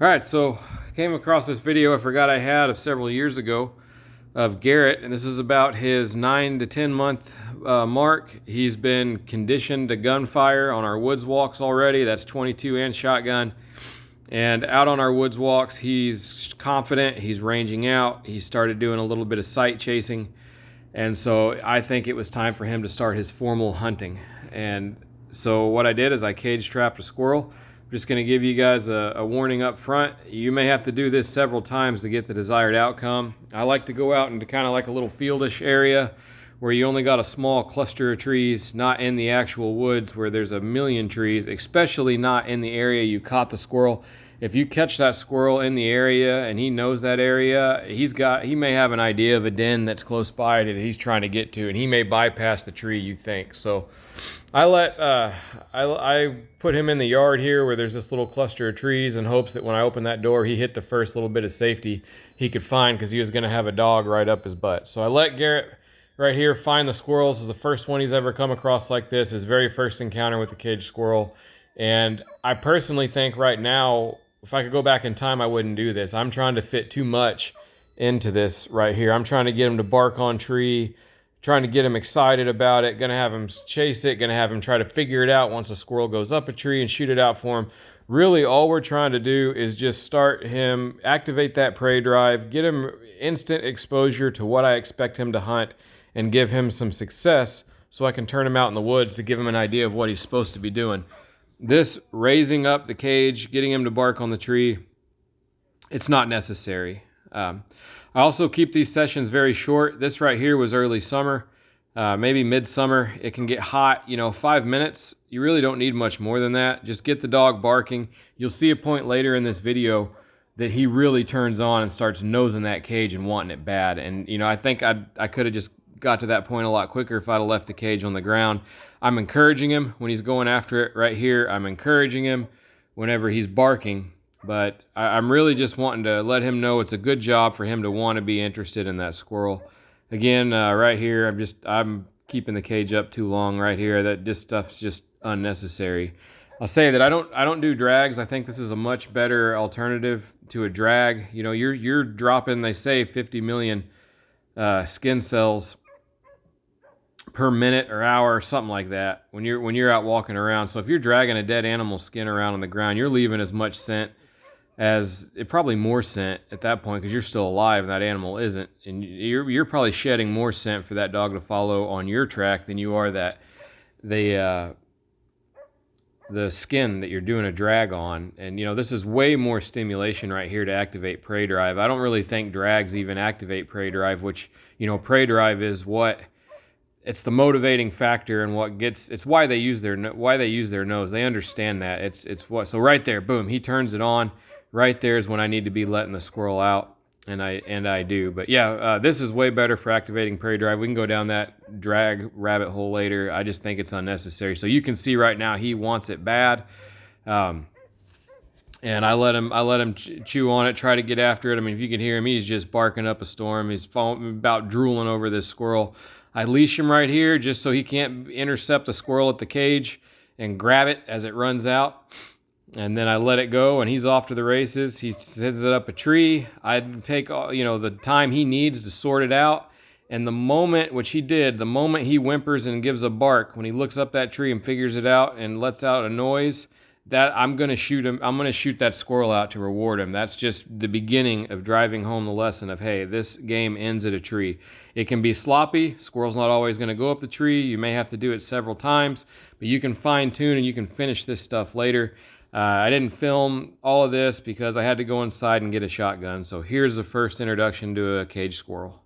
All right, so I came across this video I forgot I had of several years ago of Garrett, and this is about his 9 to 10 month mark. He's been conditioned to gunfire on our woods walks already. That's 22 and shotgun. And out on our woods walks, he's confident, he's ranging out, he started doing a little bit of sight chasing. And so I think it was time for him to start his formal hunting. And so what I did is I cage trapped a squirrel. I'm just going to give you guys a warning up front. You may have to do this several times to get the desired outcome. I like to go out into kind of like a little fieldish area where you only got a small cluster of trees, not in the actual woods where there's a million trees, especially not in the area you caught the squirrel. If you catch that squirrel in the area and he knows that area, he may have an idea of a den that's close by that he's trying to get to, and he may bypass the tree you think. So I put him in the yard here where there's this little cluster of trees in hopes that when I open that door, he hit the first little bit of safety he could find, because he was going to have a dog right up his butt. So I let Garrett right here find the squirrels. This is the first one he's ever come across like this, his very first encounter with a caged squirrel. And I personally think right now, if I could go back in time, I wouldn't do this. I'm trying to fit too much into this right here. I'm trying to get him to bark on tree, trying to get him excited about it, gonna have him chase it, gonna have him try to figure it out once a squirrel goes up a tree and shoot it out for him. Really, all we're trying to do is just start him, activate that prey drive, get him instant exposure to what I expect him to hunt, and give him some success so I can turn him out in the woods to give him an idea of what he's supposed to be doing. This raising up the cage, getting him to bark on the tree, it's not necessary. I also keep these sessions very short. This right here was early summer, maybe midsummer. It can get hot, 5 minutes. You really don't need much more than that. Just get the dog barking. You'll see a point later in this video that he really turns on and starts nosing that cage and wanting it bad. And, I think I could have just got to that point a lot quicker if I'd have left the cage on the ground. I'm encouraging him when he's going after it right here. I'm encouraging him whenever he's barking, but I'm really just wanting to let him know it's a good job for him to want to be interested in that squirrel. Again, right here, I'm keeping the cage up too long right here. This stuff's just unnecessary. I'll say that I don't do drags. I think this is a much better alternative to a drag. You're dropping, they say, 50 million skin cells per minute or hour, something like that, when you're out walking around. So if you're dragging a dead animal skin around on the ground, you're leaving as much scent probably more scent at that point, because you're still alive and that animal isn't, and you're probably shedding more scent for that dog to follow on your track than you are the skin that you're doing a drag on. And this is way more stimulation right here to activate prey drive. I don't really think drags even activate prey drive, which prey drive is it's the motivating factor, and it's why they use their nose. They understand that. So right there, boom, he turns it on. Right there is when I need to be letting the squirrel out, and I do. But yeah, this is way better for activating prey drive. We can go down that drag rabbit hole later. I just think it's unnecessary. So you can see right now he wants it bad, and I let him chew on it, try to get after it. I mean, if you can hear him, he's just barking up a storm. He's about drooling over this squirrel. I leash him right here just so he can't intercept the squirrel at the cage and grab it as it runs out. And then I let it go, and he's off to the races. He sends it up a tree. I take the time he needs to sort it out. And the moment he whimpers and gives a bark, when he looks up that tree and figures it out and lets out a noise, that I'm going to shoot him. I'm going to shoot that squirrel out to reward him. That's just the beginning of driving home the lesson of, hey, this game ends at a tree. It can be sloppy. Squirrel's not always going to go up the tree. You may have to do it several times, but you can fine tune and you can finish this stuff later. I didn't film all of this because I had to go inside and get a shotgun. So here's the first introduction to a caged squirrel.